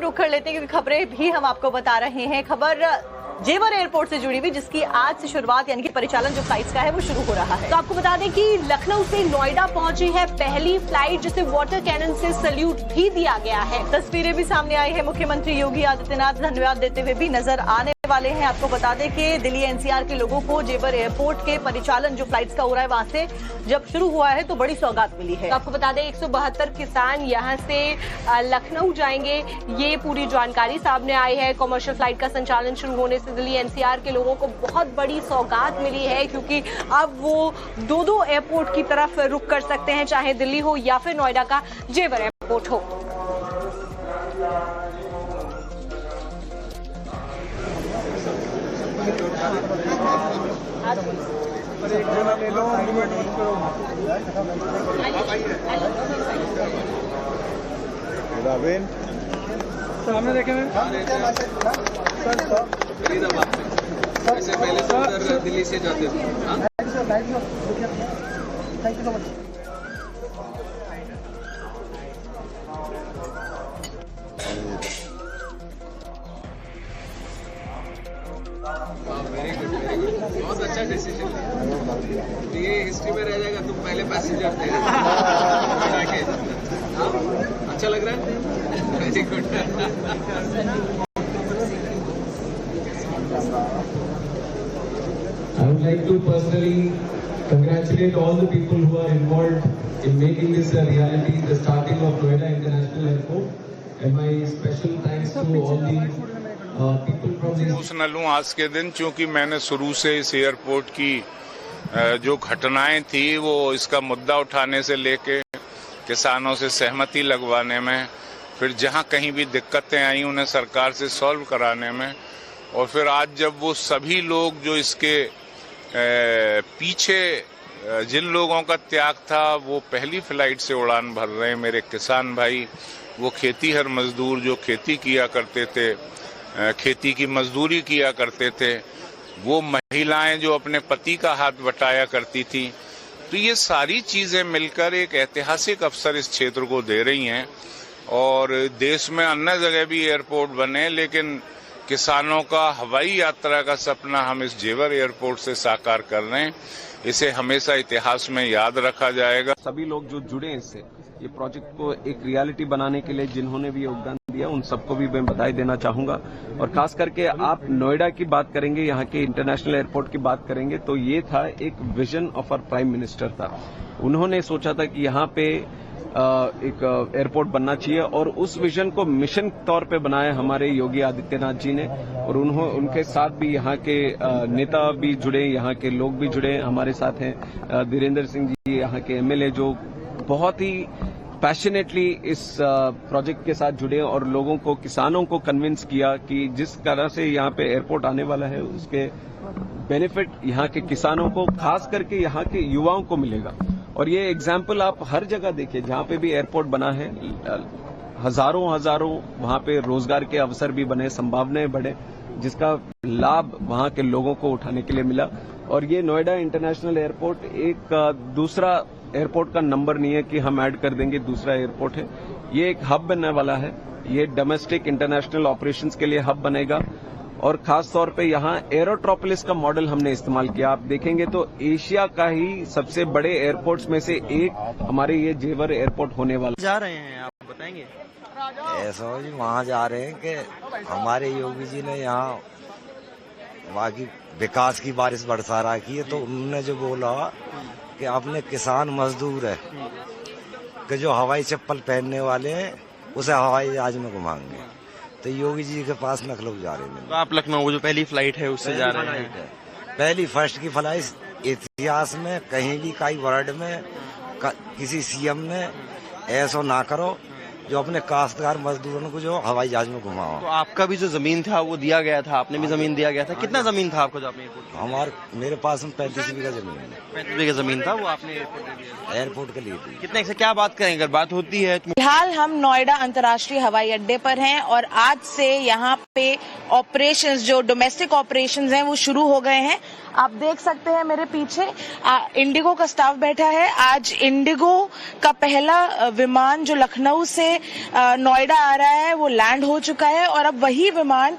रुख कर लेते हैं क्योंकि खबरें भी हम आपको बता रहे हैं। खबर जेवर एयरपोर्ट से जुड़ी हुई जिसकी आज से शुरुआत यानी कि परिचालन जो फ्लाइट्स का है वो शुरू हो रहा है। तो आपको बता दें कि लखनऊ से नोएडा पहुंची है पहली फ्लाइट जिसे वाटर कैनन से सल्यूट भी दिया गया है। तस्वीरें भी सामने आई है। मुख्यमंत्री योगी आदित्यनाथ धन्यवाद देते हुए भी नजर आने वाले हैं। आपको बता दें कि दिल्ली एनसीआर के लोगों को जेवर एयरपोर्ट के परिचालन जो फ्लाइट्स का हो रहा है वहां से जब शुरू हुआ है तो बड़ी सौगात मिली है। तो आपको बता दें 172 किसान यहां से लखनऊ जाएंगे, ये पूरी जानकारी सामने आई है। कमर्शियल फ्लाइट का संचालन शुरू होने से दिल्ली एनसीआर के लोगों को बहुत बड़ी सौगात मिली है क्योंकि अब वो दो एयरपोर्ट की तरफ रुख कर सकते हैं, चाहे दिल्ली हो या फिर नोएडा का जेवर एयरपोर्ट हो। सामने देखे ऐसे पहले सर दिल्ली से जाते थे। Thank you so much. Very good, बहुत अच्छा डिसीजन। ये हिस्ट्री में रह जाएगा, तुम पहले पैसेंजर थे के। अच्छा लग रहा है, very good. I would like to personally congratulate all the people who are involved in making this a reality, the starting of Noida International Airport, and my special thanks to all the people from this. Emotional हूँ आज के दिन क्योंकि मैंने शुरू से इस airport की जो घटनाएं थी वो इसका मुद्दा उठाने से लेके किसानों से सहमति लगवाने में, फिर जहाँ कहीं भी दिक्कतें आई उन्हें सरकार से सॉल्व कराने में, और फिर आज जब वो सभी लोग जो इसके पीछे जिन लोगों का त्याग था वो पहली फ्लाइट से उड़ान भर रहे हैं, मेरे किसान भाई, वो खेतीहर मजदूर जो खेती किया करते थे, खेती की मजदूरी किया करते थे, वो महिलाएं जो अपने पति का हाथ बटाया करती थी, तो ये सारी चीजें मिलकर एक ऐतिहासिक अवसर इस क्षेत्र को दे रही हैं। और देश में अन्य जगह भी एयरपोर्ट बने, लेकिन किसानों का हवाई यात्रा का सपना हम इस जेवर एयरपोर्ट से साकार कर रहे हैं। इसे हमेशा इतिहास में याद रखा जाएगा। सभी लोग जो जुड़े हैं इससे, ये प्रोजेक्ट को एक रियलिटी बनाने के लिए जिन्होंने भी योगदान दिया उन सबको भी मैं बधाई देना चाहूंगा। और खास करके आप नोएडा की बात करेंगे, यहाँ के इंटरनेशनल एयरपोर्ट की बात करेंगे, तो ये था एक vision of our prime minister था। उन्होंने सोचा था कि यहाँ पे एक एयरपोर्ट बनना चाहिए और उस विजन को मिशन तौर पे बनाया हमारे योगी आदित्यनाथ जी ने। और उनके साथ भी यहाँ के नेता भी जुड़े, यहाँ के लोग भी जुड़े। हमारे साथ हैं धीरेन्द्र सिंह जी, यहाँ के एमएलए, जो बहुत ही पैशनेटली इस प्रोजेक्ट के साथ जुड़े और लोगों को, किसानों को कन्विंस किया कि जिस तरह से यहाँ पे एयरपोर्ट आने वाला है उसके बेनिफिट यहाँ के किसानों को, खास करके यहाँ के युवाओं को मिलेगा। और ये एग्जाम्पल आप हर जगह देखिए, जहाँ पे भी एयरपोर्ट बना है हजारों वहाँ पे रोजगार के अवसर भी बने, संभावनाएं बढ़े, जिसका लाभ वहाँ के लोगों को उठाने के लिए मिला। और ये नोएडा इंटरनेशनल एयरपोर्ट एक दूसरा एयरपोर्ट का नंबर नहीं है कि हम ऐड कर देंगे दूसरा एयरपोर्ट है। ये एक हब बनने वाला है, ये डोमेस्टिक इंटरनेशनल ऑपरेशंस के लिए हब बनेगा। और खास तौर पे यहाँ एरोट्रोपोलिस का मॉडल हमने इस्तेमाल किया। आप देखेंगे तो एशिया का ही सबसे बड़े एयरपोर्ट्स में से एक हमारे ये जेवर एयरपोर्ट होने वाला। जा रहे हैं आप बताएंगे? ऐसा जी वहाँ जा रहे हैं कि हमारे योगी जी ने यहाँ बाकी विकास की बारिश बरसा रखी है, तो उन्होंने जो बोला कि अपने किसान मजदूर है कि जो हवाई चप्पल पहनने वाले हैं उसे हवाई जहाज में घुमाएंगे, तो योगी जी के पास लखनऊ जा रहे हैं। तो आप लखनऊ जो पहली फ्लाइट है उससे जा रहे हैं? पहली फर्स्ट की फ्लाइट इतिहास में कहीं भी कई वर्ल्ड में किसी सीएम ने ऐसा ना करो जो अपने काश्तकार मजदूरों को जो हवाई जहाज में घुमाओ। तो आपका भी जो जमीन था वो दिया गया था, आपने भी जमीन दिया गया था। कितना जमीन था आपको जो आपने मेरे पास 35 बीघा जमीन है। 35 बीघा जमीन था, वो आपने एयरपोर्ट के लिए थी। कितने से क्या बात करें, अगर बात होती है? फिलहाल हम नोएडा अंतर्राष्ट्रीय हवाई अड्डे पर हैं और आज से यहाँ पे ऑपरेशंस, जो डोमेस्टिक ऑपरेशंस हैं वो शुरू हो गए हैं। आप देख सकते हैं मेरे पीछे इंडिगो का स्टाफ बैठा है। आज इंडिगो का पहला विमान जो लखनऊ से नोएडा आ रहा है वो लैंड हो चुका है और अब वही विमान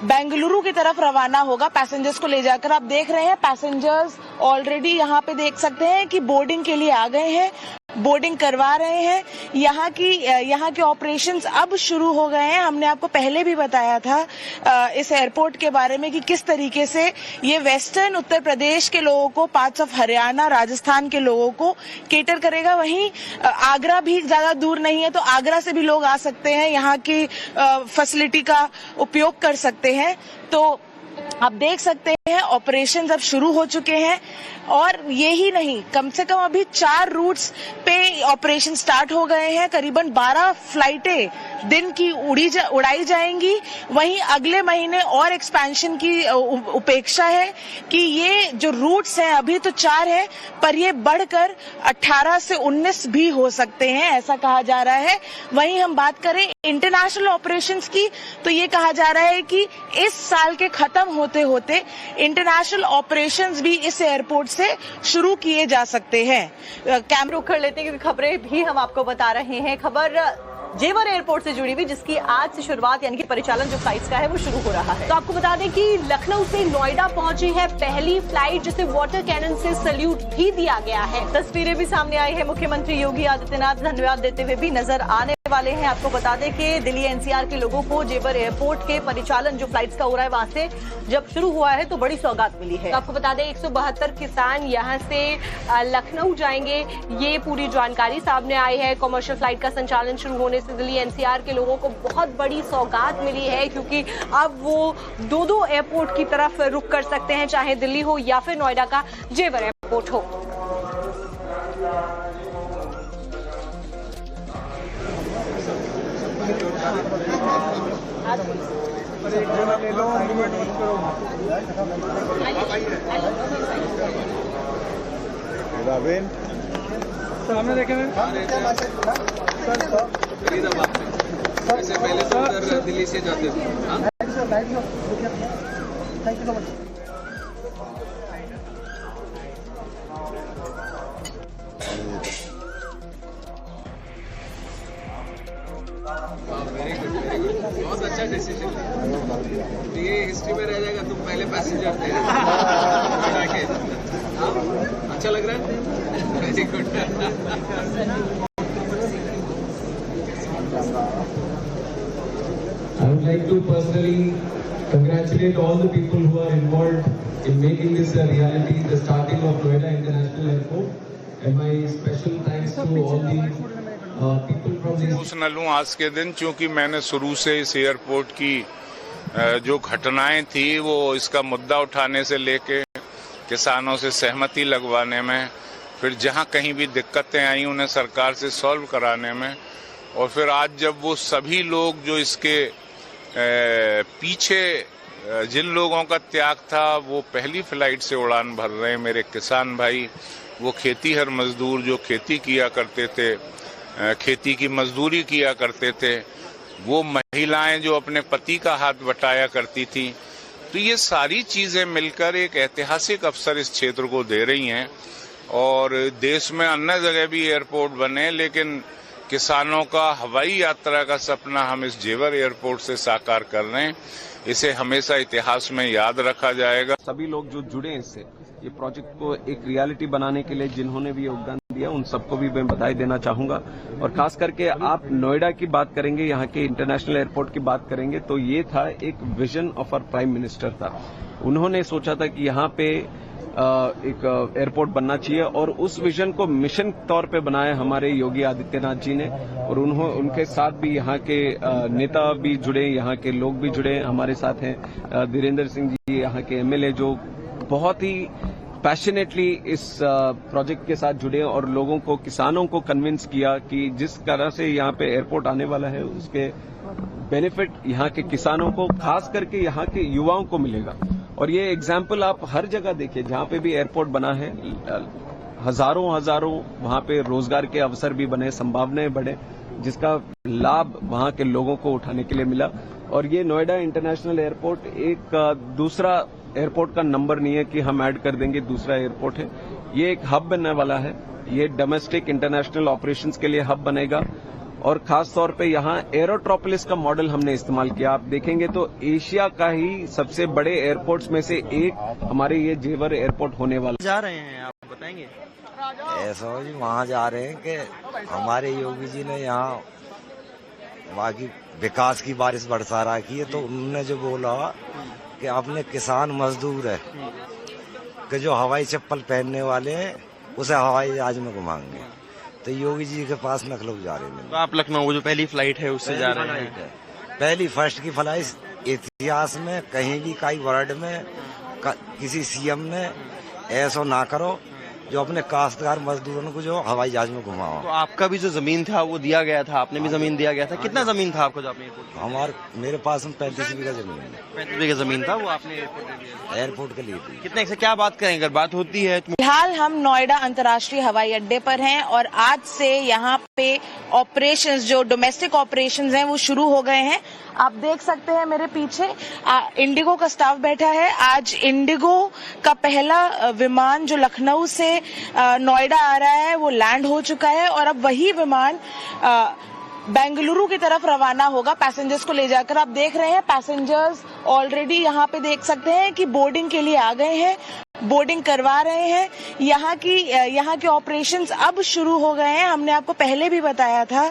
बेंगलुरु की तरफ रवाना होगा पैसेंजर्स को ले जाकर। आप देख रहे हैं पैसेंजर्स ऑलरेडी यहाँ पे देख सकते हैं कि बोर्डिंग के लिए आ गए हैं, बोर्डिंग करवा रहे हैं। यहाँ के ऑपरेशंस अब शुरू हो गए हैं। हमने आपको पहले भी बताया था इस एयरपोर्ट के बारे में कि किस तरीके से ये वेस्टर्न उत्तर प्रदेश के लोगों को, पार्ट्स ऑफ हरियाणा, राजस्थान के लोगों को केटर करेगा। वहीं आगरा भी ज्यादा दूर नहीं है, तो आगरा से भी लोग आ सकते हैं, यहाँ की फैसिलिटी का उपयोग कर सकते हैं। तो आप देख सकते हैं ऑपरेशंस अब शुरू हो चुके हैं और ये ही नहीं, कम से कम अभी 4 रूट्स पे ऑपरेशन स्टार्ट हो गए हैं। करीबन 12 फ्लाइटें दिन की उड़ाई जाएंगी। वहीं अगले महीने और एक्सपेंशन की उपेक्षा है कि ये जो रूट्स हैं अभी तो 4 है, पर ये बढ़कर 18 से 19 भी हो सकते हैं, ऐसा कहा जा रहा है। वहीं हम बात करें इंटरनेशनल ऑपरेशंस की, तो ये कहा जा रहा है कि इस साल के खत्म होते होते इंटरनेशनल ऑपरेशंस भी इस एयरपोर्ट से शुरू किए जा सकते हैं। कैमरा कर लेते हैं क्योंकि खबरें भी हम आपको बता रहे हैं। खबर जेवर एयरपोर्ट से जुड़ी हुई, जिसकी आज से शुरुआत यानी कि परिचालन जो फ्लाइट्स का है वो शुरू हो रहा है। तो आपको बता दें कि लखनऊ से नोएडा पहुंची है पहली फ्लाइट, जिसे वाटर कैनन से सैल्यूट भी दिया गया है। तस्वीरें भी सामने आई है। मुख्यमंत्री योगी आदित्यनाथ धन्यवाद देते हुए भी नजर आने वाले हैं। आपको बता दें कि दिल्ली एनसीआर के लोगों को जेवर एयरपोर्ट के परिचालन जो फ्लाइट्स का हो रहा है वहां से जब शुरू हुआ है तो बड़ी सौगात मिली है। तो आपको बता दें 172 किसान यहां से लखनऊ जाएंगे, ये पूरी जानकारी सामने आई है। कमर्शियल फ्लाइट का संचालन शुरू होने से दिल्ली एनसीआर के लोगों को बहुत बड़ी सौगात मिली है, क्योंकि अब वो 2 एयरपोर्ट की तरफ रुख कर सकते हैं, चाहे दिल्ली हो या फिर नोएडा का जेवर एयरपोर्ट हो। सामने देखे मैम। इससे पहले तो उधर दिल्ली से जाते थे। वेरी गुड, बहुत अच्छा डिसीजन। ये हिस्ट्री में रह जाएगा, तुम पहले पैसेंजर थे नोएडा के। अच्छा लग रहा है? Very good. I would like to personally congratulate all the people who are involved in making this a reality, the starting of Noida International Airport, and my special thanks to all the people from the... न लूँ आज के दिन, क्योंकि मैंने शुरू से इस एयरपोर्ट की जो घटनाएं थी वो इसका मुद्दा उठाने से लेके किसानों से सहमति लगवाने में, फिर जहां कहीं भी दिक्कतें आई उन्हें सरकार से सॉल्व कराने में, और फिर आज जब वो सभी लोग जो इसके पीछे जिन लोगों का त्याग था वो पहली फ्लाइट से उड़ान भर रहे हैं, मेरे किसान भाई, वो खेतीहर मजदूर जो खेती किया करते थे, खेती की मजदूरी किया करते थे, वो महिलाएं जो अपने पति का हाथ बटाया करती थी, तो ये सारी चीजें मिलकर एक ऐतिहासिक अवसर इस क्षेत्र को दे रही हैं। और देश में अन्य जगह भी एयरपोर्ट बने, लेकिन किसानों का हवाई यात्रा का सपना हम इस जेवर एयरपोर्ट से साकार कर रहे हैं। इसे हमेशा इतिहास में याद रखा जाएगा। सभी लोग जो जुड़े हैं इससे, ये प्रोजेक्ट को एक रियलिटी बनाने के लिए जिन्होंने भी योगदान दिया, उन सबको भी मैं बधाई देना चाहूंगा। और खास करके आप नोएडा की बात करेंगे, यहाँ के इंटरनेशनल एयरपोर्ट की बात करेंगे, तो ये था एक vision of our prime minister था। उन्होंने सोचा था कि यहाँ पे एक एयरपोर्ट बनना चाहिए, और उस विजन को मिशन तौर पे बनाया हमारे योगी आदित्यनाथ जी ने। और उनके साथ भी यहाँ के नेता भी जुड़े, यहाँ के लोग भी जुड़े। हमारे साथ हैं धीरेन्द्र सिंह जी, यहाँ के एमएलए, जो बहुत ही पैशनेटली इस प्रोजेक्ट के साथ जुड़े और लोगों को, किसानों को कन्विंस किया कि जिस तरह से यहाँ पे एयरपोर्ट आने वाला है उसके बेनिफिट यहाँ के किसानों को, खास करके यहाँ के युवाओं को मिलेगा। और ये एग्जाम्पल आप हर जगह देखिए, जहाँ पे भी एयरपोर्ट बना है, हजारों वहाँ पे रोजगार के अवसर भी बने, संभावनाएं बढ़े, जिसका लाभ वहाँ के लोगों को उठाने के लिए मिला। और ये नोएडा इंटरनेशनल एयरपोर्ट एक दूसरा एयरपोर्ट का नंबर नहीं है कि हम ऐड कर देंगे दूसरा एयरपोर्ट है। ये एक हब बनने वाला है। ये डोमेस्टिक इंटरनेशनल ऑपरेशंस के लिए हब बनेगा और खास तौर पे यहाँ एरोट्रोपोलिस का मॉडल हमने इस्तेमाल किया। आप देखेंगे तो एशिया का ही सबसे बड़े एयरपोर्ट्स में से एक हमारे ये जेवर एयरपोर्ट होने वाला। जा रहे हैं आप बताएंगे? ऐसा हो जी, वहाँ जा रहे हैं कि हमारे योगी जी ने यहाँ बाकी विकास की बारिश बरसा रखी है, तो उन्होंने जो बोला कि अपने किसान मजदूर है कि जो हवाई चप्पल पहनने वाले हैं उसे हवाई जहाज में घुमाएंगे, तो योगी जी के पास लखनऊ जा रहे हैं। तो आप लखनऊ जो पहली फ्लाइट है उससे जा रहे हैं? पहली फर्स्ट की फ्लाइट इतिहास में कहीं भी कई वर्ल्ड में किसी सीएम ने ऐसा ना करो जो अपने काश्तकार मजदूरों को जो हवाई जहाज में घुमाओ। तो आपका भी जो जमीन था वो दिया गया था, आपने भी जमीन दिया गया था। कितना जमीन था आपको जो आपने? मेरे पास 35 बीघा जमीन है। 35 बीघा जमीन था, वो आपने एयरपोर्ट के लिए थी। कितने से क्या बात करें, अगर बात होती है? फिलहाल हम नोएडा अंतर्राष्ट्रीय हवाई अड्डे पर हैं और आज से यहाँ पे ऑपरेशंस, जो डोमेस्टिक ऑपरेशंस हैं वो शुरू हो गए हैं। आप देख सकते हैं मेरे पीछे इंडिगो का स्टाफ बैठा है। आज इंडिगो का पहला विमान जो लखनऊ से नोएडा आ रहा है वो लैंड हो चुका है और अब वही विमान बेंगलुरु की तरफ रवाना होगा पैसेंजर्स को ले जाकर। आप देख रहे हैं पैसेंजर्स ऑलरेडी यहाँ पे देख सकते हैं कि बोर्डिंग के लिए आ गए हैं, बोर्डिंग करवा रहे हैं। यहाँ के ऑपरेशंस अब शुरू हो गए हैं। हमने आपको पहले भी बताया था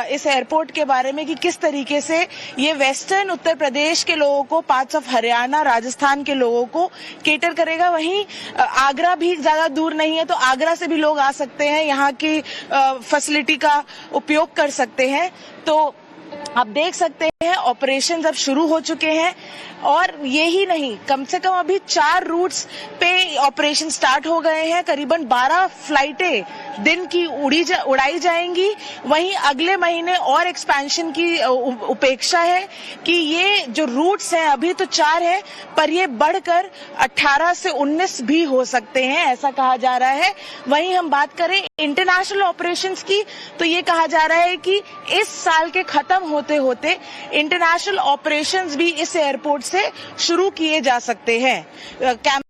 इस एयरपोर्ट के बारे में कि किस तरीके से ये वेस्टर्न उत्तर प्रदेश के लोगों को, पार्ट्स ऑफ हरियाणा, राजस्थान के लोगों को केटर करेगा। वहीं आगरा भी ज्यादा दूर नहीं है, तो आगरा से भी लोग आ सकते हैं, यहाँ की फैसिलिटी का उपयोग कर सकते हैं। तो आप देख सकते हैं ऑपरेशन अब शुरू हो चुके हैं और ये ही नहीं, कम से कम अभी 4 रूट्स पे ऑपरेशन स्टार्ट हो गए हैं। करीबन 12 फ्लाइटें दिन की उड़ाई जाएंगी। वहीं अगले महीने और एक्सपेंशन की उपेक्षा है कि ये जो रूट्स हैं अभी तो 4 हैं, पर ये बढ़कर 18 से 19 भी हो सकते हैं, ऐसा कहा जा रहा है। वहीं हम बात करें इंटरनेशनल ऑपरेशंस की, तो ये कहा जा रहा है कि इस साल के खत्म होते होते इंटरनेशनल ऑपरेशंस भी इस एयरपोर्ट से शुरू किए जा सकते हैं।